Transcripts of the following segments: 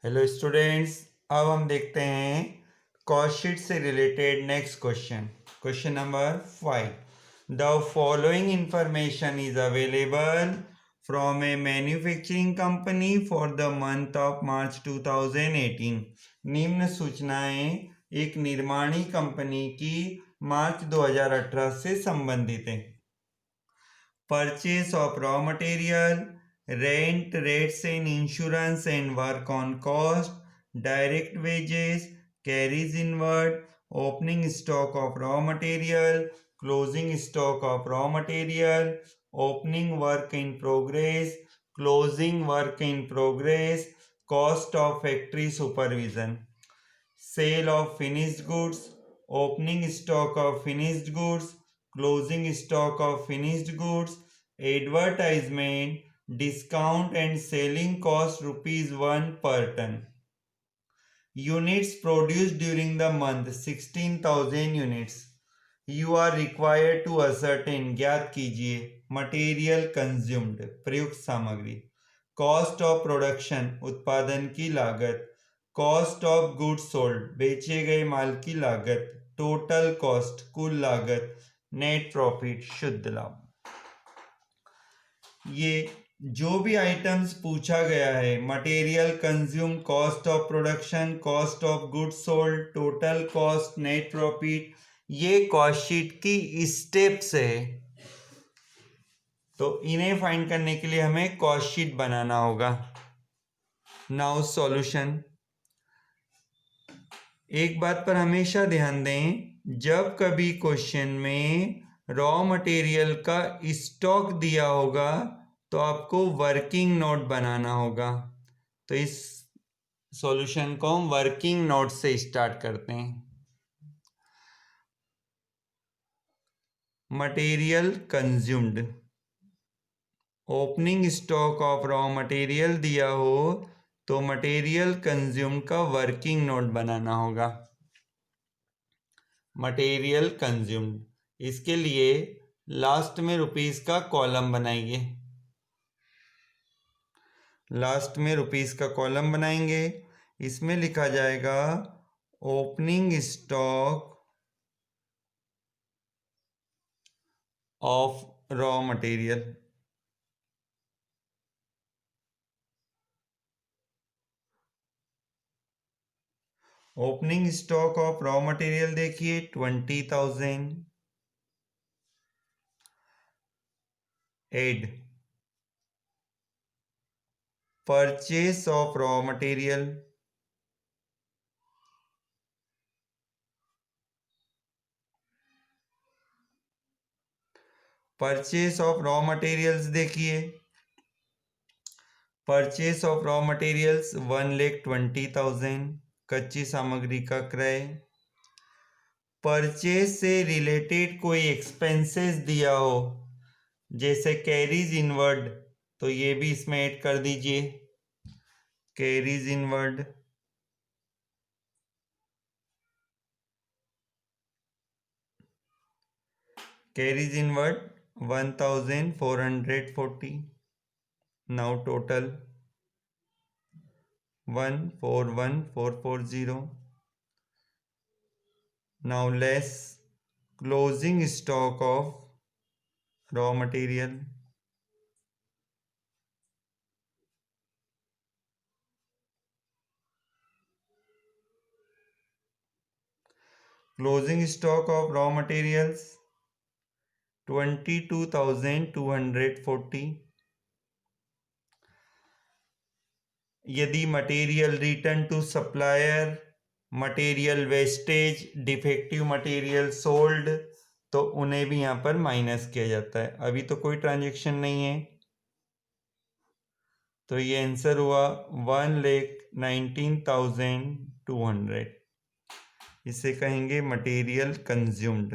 Hello students, अब हम देखते हैं कॉस्ट शीट से related next question. Question number 5। The following information is available from A manufacturing company for the month of March 2018। निम्न सूचनाएं एक निर्माणी कंपनी की मार्च 2018 से संबंधित हैं। Purchase of raw material, rent, rates and insurance and work on cost, direct wages, carries inward, opening stock of raw material, closing stock of raw material, opening work in progress, closing work in progress, cost of factory supervision, sale of finished goods, opening stock of finished goods, closing stock of finished goods, advertisement, discount and selling cost ₹1 per ton. Units produced during the month 16,000 units. You are required to ascertain, ज्ञात कीजिए, material consumed, प्रयुक्त सामग्री, cost of production, उत्पादन की लागत, cost of goods sold, बेचे गए माल की लागत, टोटल कॉस्ट, कुल लागत, नेट प्रॉफिट, शुद्ध लाभ। ये जो भी आइटम्स पूछा गया है, material consume, cost of production, cost of goods sold, total cost, net profit, ये कॉस्ट शीट की स्टेप्स है। तो इन्हें फाइंड करने के लिए हमें कॉस्ट शीट बनाना होगा। Now solution. एक बात पर हमेशा ध्यान दें, जब कभी क्वेश्चन में रॉ मटेरियल का स्टॉक दिया होगा तो आपको वर्किंग नोट बनाना होगा। तो इस सॉल्यूशन को हम वर्किंग नोट से स्टार्ट करते हैं। Material consumed, opening stock of raw material दिया हो तो मटेरियल कंज्यूम्ड का वर्किंग नोट बनाना होगा। मटेरियल कंज्यूम्ड, इसके लिए लास्ट में रुपीस का कॉलम बनाएंगे। लास्ट में रुपीस का कॉलम बनाएंगे। इसमें लिखा जाएगा opening stock of raw material. Opening stock of raw material देखिए 20,000। Add purchase of raw material, purchase of raw materials देखिए, परचेस ऑफ रॉ मटेरियल्स 1,20,000, कच्ची सामग्री का क्रय। परचेस से रिलेटेड कोई एक्सपेंसेस दिया हो जैसे कैरीज इनवर्ड, तो ये भी इसमें ऐड कर दीजिए। Carriage inward, carriage inward 1,440। Now total 141,440। Now less closing stock of raw material, closing stock of raw materials 22,240। यदि material return to supplier, material wastage, defective material sold, तो उन्हें भी यहाँ पर माइनस किया जाता है। अभी तो कोई ट्रांजेक्शन नहीं है, तो ये आंसर हुआ 1,19,200। इसे कहेंगे material consumed.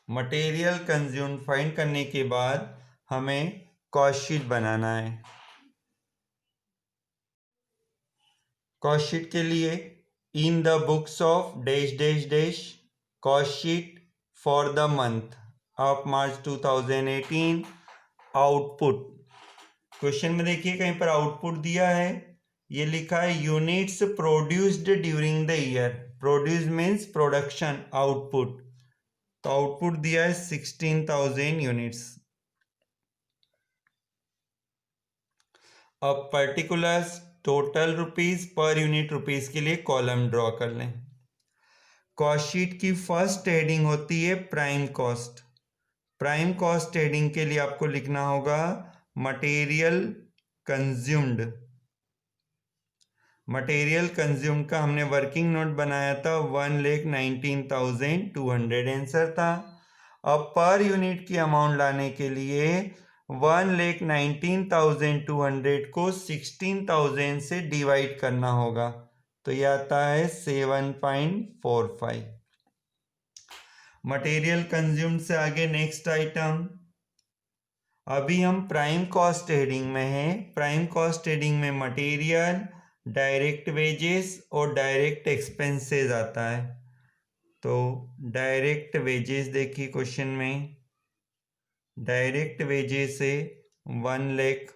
Material consumed find करने के बाद हमें कॉस्ट शीट बनाना है। कॉस्ट शीट के लिए in the books of dash dash dash cost sheet for the month, of March 2018। Output, question में देखिए कहीं पर आउटपुट दिया है, ये लिखा है units produced during the year. Produce means production, output, तो आउटपुट दिया है 16,000 यूनिट्स। अब particulars total rupees per unit rupees के लिए कॉलम ड्रॉ कर लें। कॉस्ट शीट की फर्स्ट हेडिंग होती है prime cost. Prime cost heading के लिए आपको लिखना होगा मटेरियल कंज्यूम्ड। मटेरियल कंज्यूम का हमने वर्किंग नोट बनाया था 1,19,200 आंसर था। अब पर यूनिट की अमाउंट लाने के लिए 1,19,200 को 16,000 से डिवाइड करना होगा, तो यह आता है 7.45। मटेरियल कंज्यूम से आगे नेक्स्ट आइटम, अभी हम प्राइम कॉस्ट हेडिंग में हैं। प्राइम कॉस्ट हेडिंग में मटेरियल, डायरेक्ट वेजेस और डायरेक्ट एक्सपेंसेस आता है। तो डायरेक्ट वेजेस देखिए क्वेश्चन में, डायरेक्ट वेजेस से 1 लाख,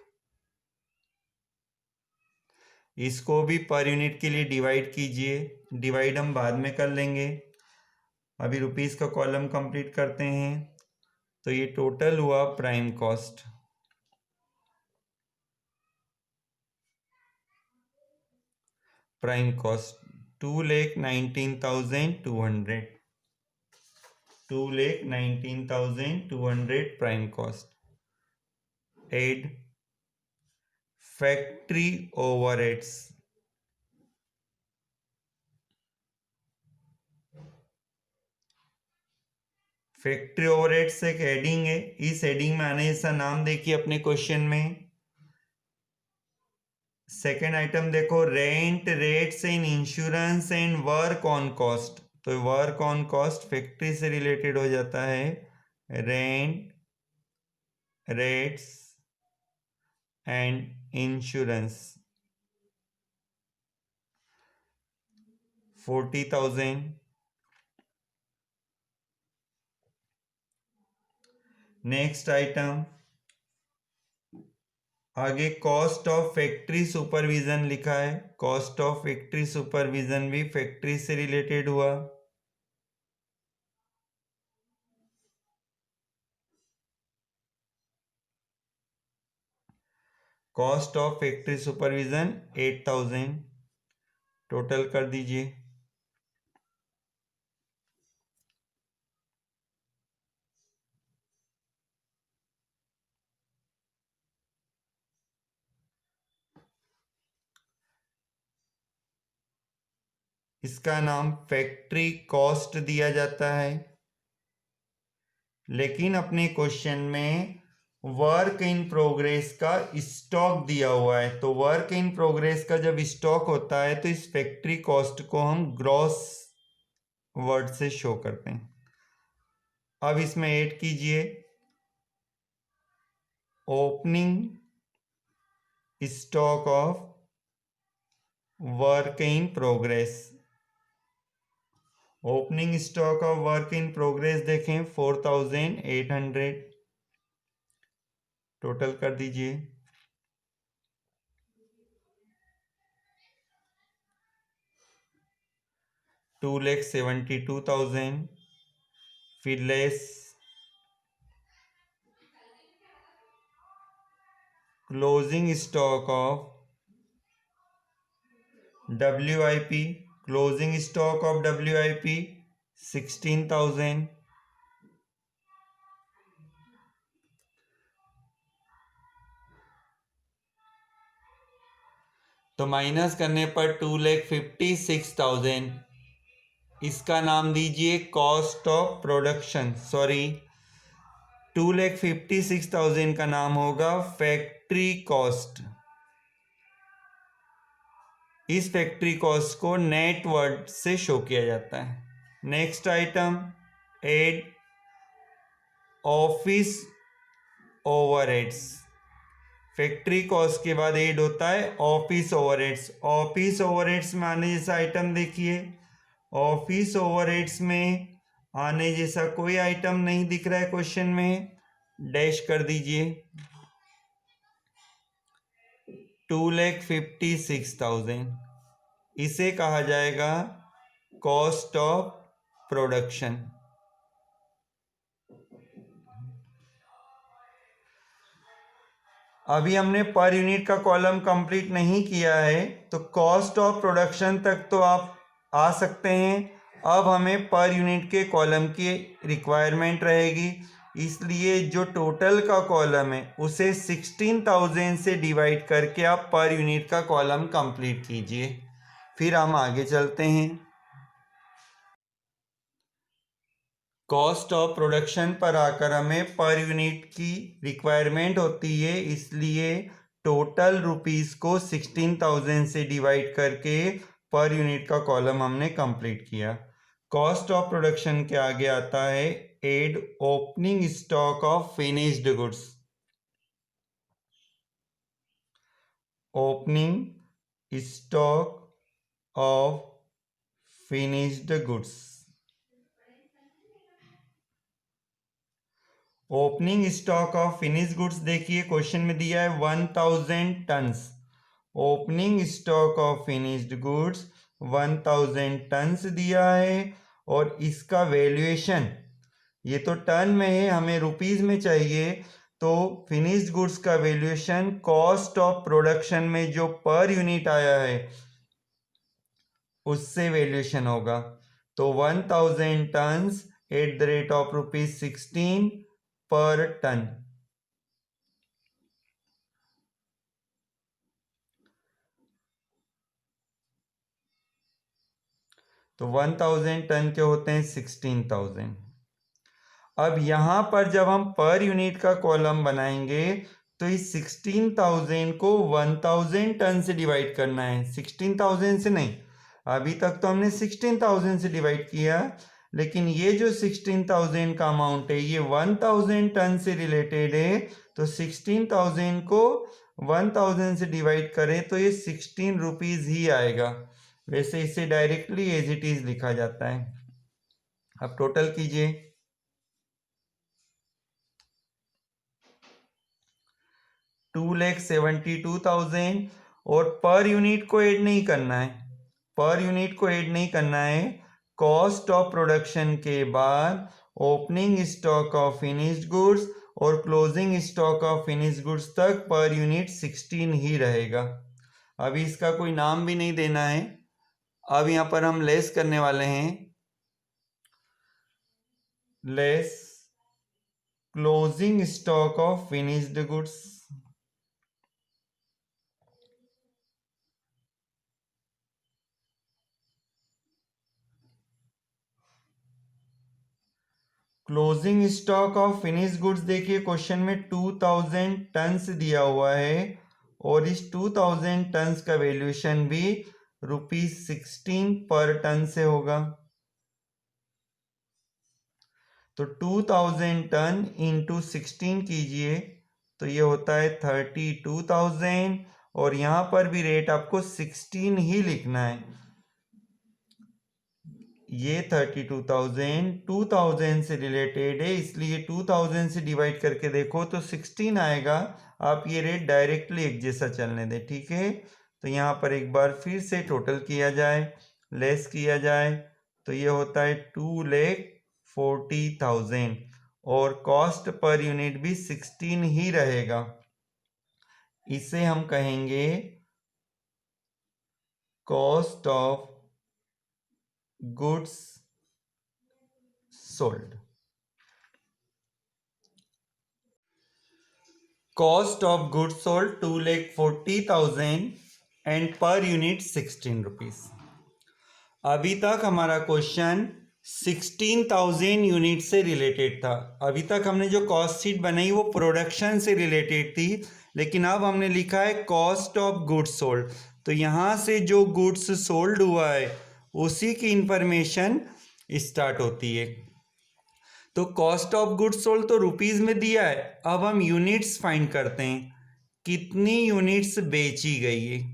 इसको भी पर यूनिट के लिए डिवाइड कीजिए। डिवाइड हम बाद में कर लेंगे, अभी रुपीस का कॉलम कंप्लीट करते हैं। तो ये टोटल हुआ prime cost. Prime cost 2,19,200, 2,19,200 prime cost. Add factory overheads, factory overheads एक हेडिंग है, इस हेडिंग में आने जैसा नाम देखिए अपने क्वेश्चन में। सेकेंड आइटम देखो, rent, rates and insurance and work on cost. तो वर्क ऑन कॉस्ट फैक्ट्री से रिलेटेड हो जाता है। Rent, rates and insurance 40,000। Next item, आगे कॉस्ट ऑफ फैक्ट्री सुपरविजन लिखा है। कॉस्ट ऑफ फैक्ट्री सुपरविजन भी फैक्ट्री से रिलेटेड हुआ। Cost of factory supervision 8,000, total कर दीजिए। इसका नाम फैक्ट्री कॉस्ट दिया जाता है, लेकिन अपने क्वेश्चन में वर्क इन प्रोग्रेस का स्टॉक दिया हुआ है। तो वर्क इन प्रोग्रेस का जब स्टॉक होता है तो इस फैक्ट्री कॉस्ट को हम ग्रॉस वर्ड से शो करते हैं। अब इसमें ऐड कीजिए opening stock of work in progress. Opening stock of work in progress देखें 4,800, टोटल कर दीजिए। $2,72,000, फिर less closing stock of WIP। Closing stock of WIP 16,000। तो माइनस करने पर 2,56,000, इसका नाम दीजिए कॉस्ट ऑफ प्रोडक्शन। सॉरी, 2,56,000 का नाम होगा फैक्ट्री कॉस्ट। इस फैक्ट्री कॉस्ट को नेट वर्ड से शो किया जाता है। Next item, add office overheads. Factory cost के बाद एड होता है ऑफिस ओवरहेड्स। ऑफिस ओवरहेड्स में आने जैसा आइटम देखिए, ऑफिस ओवरहेड्स में आने जैसा कोई आइटम नहीं दिख रहा है क्वेश्चन में, डैश कर दीजिए। 2,56,000 इसे कहा जाएगा कॉस्ट ऑफ प्रोडक्शन। अभी हमने पर यूनिट का कॉलम कंप्लीट नहीं किया है, तो कॉस्ट ऑफ प्रोडक्शन तक तो आप आ सकते हैं। अब हमें पर यूनिट के कॉलम की रिक्वायरमेंट रहेगी, इसलिए जो टोटल का कॉलम है उसे 16,000 से डिवाइड करके आप पर यूनिट का कॉलम कंप्लीट कीजिए। फिर हम आगे चलते हैं। कॉस्ट ऑफ प्रोडक्शन पर आकर हमें पर यूनिट की रिक्वायरमेंट होती है, इसलिए टोटल रुपीस को 16,000 से डिवाइड करके पर यूनिट का कॉलम हमने कंप्लीट किया। कॉस्ट ऑफ प्रोडक्शन के आगे आता है add opening stock of finished goods. Opening stock of finished goods. Opening stock of finish goods देखिए क्वेश्चन में दिया है 1000 tons. Opening stock of finished goods 1000 tons दिया है और इसका वैल्यूएशन, ये तो टन में है, हमें रुपीस में चाहिए, तो फिनिश्ड गुड्स का वैल्यूएशन कॉस्ट ऑफ प्रोडक्शन में जो पर यूनिट आया है उससे वैल्यूएशन होगा। तो 1000 tons at the rate of ₹16 पर टन। तो 1000 टन के होते हैं 16,000। अब यहां पर जब हम पर यूनिट का कॉलम बनाएंगे तो इस 16,000 को 1000 टन से डिवाइड करना है, 16,000 से नहीं। अभी तक तो हमने 16,000 से डिवाइड किया, लेकिन ये जो 16,000 का अमाउंट है ये 1000 टन से रिलेटेड है, तो 16,000 को 1000 से डिवाइड करें तो ये 16 रुपीज ही आएगा। वैसे इसे डायरेक्टली एज इट इज लिखा जाता है। अब टोटल कीजिए। 2,72,000 और पर यूनिट को ऐड नहीं करना है, पर यूनिट को ऐड नहीं करना है। कॉस्ट ऑफ प्रोडक्शन के बाद opening stock of finished goods और closing stock of finished goods तक पर यूनिट 16 ही रहेगा। अभी इसका कोई नाम भी नहीं देना है। अब यहां पर हम लेस करने वाले हैं, less closing stock of finished goods. Closing stock of finish goods देखिए क्वेश्चन में 2000 टन्स दिया हुआ है और इस 2000 टन्स का वैल्यूएशन भी ₹16 पर टन से होगा। तो 2000 टन इंटू 16 कीजिए तो ये होता है 32,000 और यहां पर भी रेट आपको 16 ही लिखना है। ये 32,000 2000 से रिलेटेड है, इसलिए 2000 से डिवाइड करके देखो तो 16 आएगा। आप ये रेट डायरेक्टली एक जैसा चलने दें, ठीक है। तो यहाँ पर एक बार फिर से टोटल किया जाए, लेस किया जाए, तो ये होता है 2,40,000 और कॉस्ट पर यूनिट भी 16 ही रहेगा। इसे हम कहेंगे cost of goods sold. Cost of goods sold 2,40,000 and per unit 16 rupees. अभी तक हमारा क्वेश्चन 16,000 यूनिट से रिलेटेड था। अभी तक हमने जो कॉस्ट शीट बनाई वो प्रोडक्शन से रिलेटेड थी, लेकिन अब हमने लिखा है कॉस्ट ऑफ गुड्स सोल्ड, तो यहाँ से जो गुड्स सोल्ड हुआ है उसी की इंफॉर्मेशन स्टार्ट होती है। तो कॉस्ट ऑफ गुड्स सोल्ड तो रुपीज में दिया है, अब हम यूनिट्स फाइंड करते हैं, कितनी यूनिट्स बेची गई है।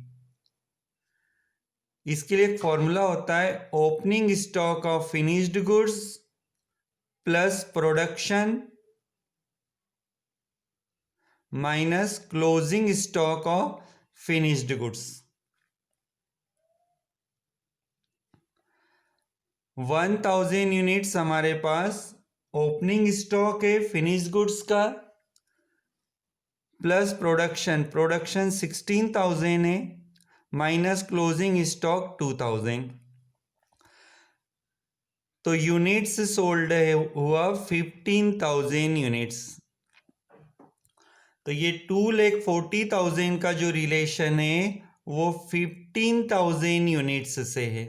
इसके लिए एक फॉर्मूला होता है opening stock of finished goods plus production minus closing stock of finished goods. 1000 units हमारे पास ओपनिंग स्टॉक है फिनिश्ड गुड्स का, प्लस प्रोडक्शन 16,000 है, माइनस क्लोजिंग स्टॉक 2000। तो यूनिट्स सोल्ड है हुआ 15,000 यूनिट्स। तो ये 2,40,000 का जो रिलेशन है वो 15,000 यूनिट्स से है।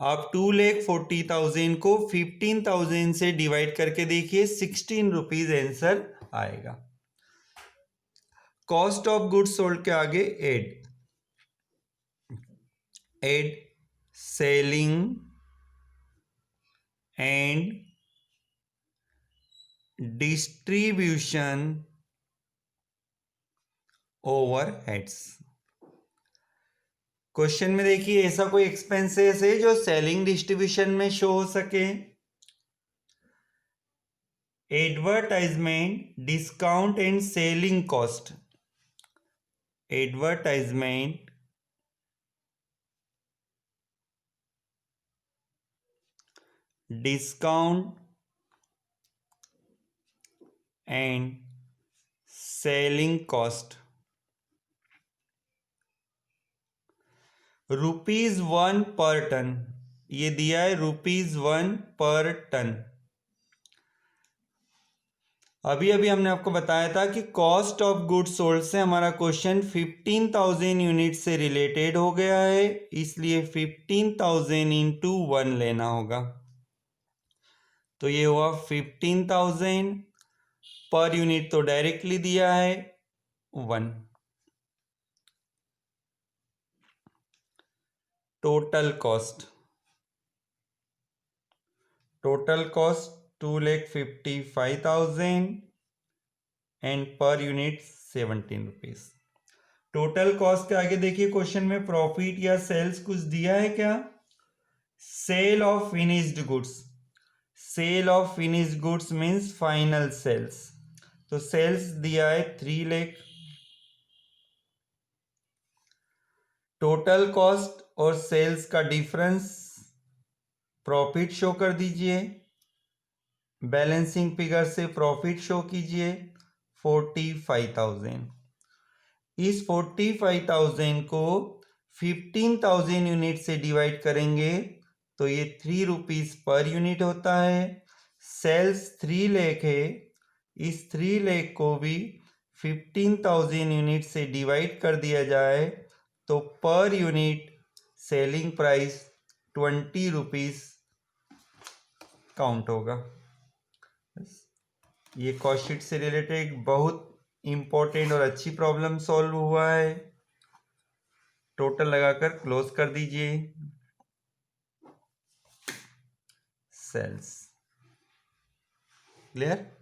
आप 2,40,000 को 15,000 से डिवाइड करके देखिए, 16 रुपीज आंसर आएगा। कॉस्ट ऑफ गुड्स सोल्ड के आगे add selling and distribution overheads. Question में देखिए ऐसा कोई एक्सपेंसेस है जो सेलिंग डिस्ट्रीब्यूशन में शो हो सके। Advertisement, discount and selling cost. Advertisement, discount and selling cost. ₹1 पर टन, ये दिया है ₹1 पर टन। अभी अभी हमने आपको बताया था कि कॉस्ट ऑफ गुड्स सोल्ड से हमारा क्वेश्चन 15,000 यूनिट से रिलेटेड हो गया है, इसलिए 15,000 इंटू 1 लेना होगा। तो ये हुआ 15,000 पर यूनिट, तो डायरेक्टली दिया है 1। Total cost 2,55,000 and per unit 17 rupees. Total cost के आगे देखिए क्वेश्चन में प्रॉफिट या सेल्स कुछ दिया है क्या? Sale of finished goods. Sale of finished goods means final sales. तो सेल्स दिया है 3 लाख। टोटल कॉस्ट और सेल्स का डिफरेंस प्रॉफिट शो कर दीजिए। बैलेंसिंग फिगर से प्रॉफिट शो कीजिए 45,000। इस 45,000 को 15,000 यूनिट से डिवाइड करेंगे तो ये 3 रुपीज पर यूनिट होता है। सेल्स 3 लाख है, इस 3 लाख को भी 15,000 यूनिट से डिवाइड कर दिया जाए तो per unit selling price 20 rupees count होगा। ये कॉस्ट शीट से रिलेटेड एक बहुत इंपॉर्टेंट और अच्छी प्रॉब्लम सॉल्व हुआ है। टोटल लगाकर क्लोज कर दीजिए। Sales clear.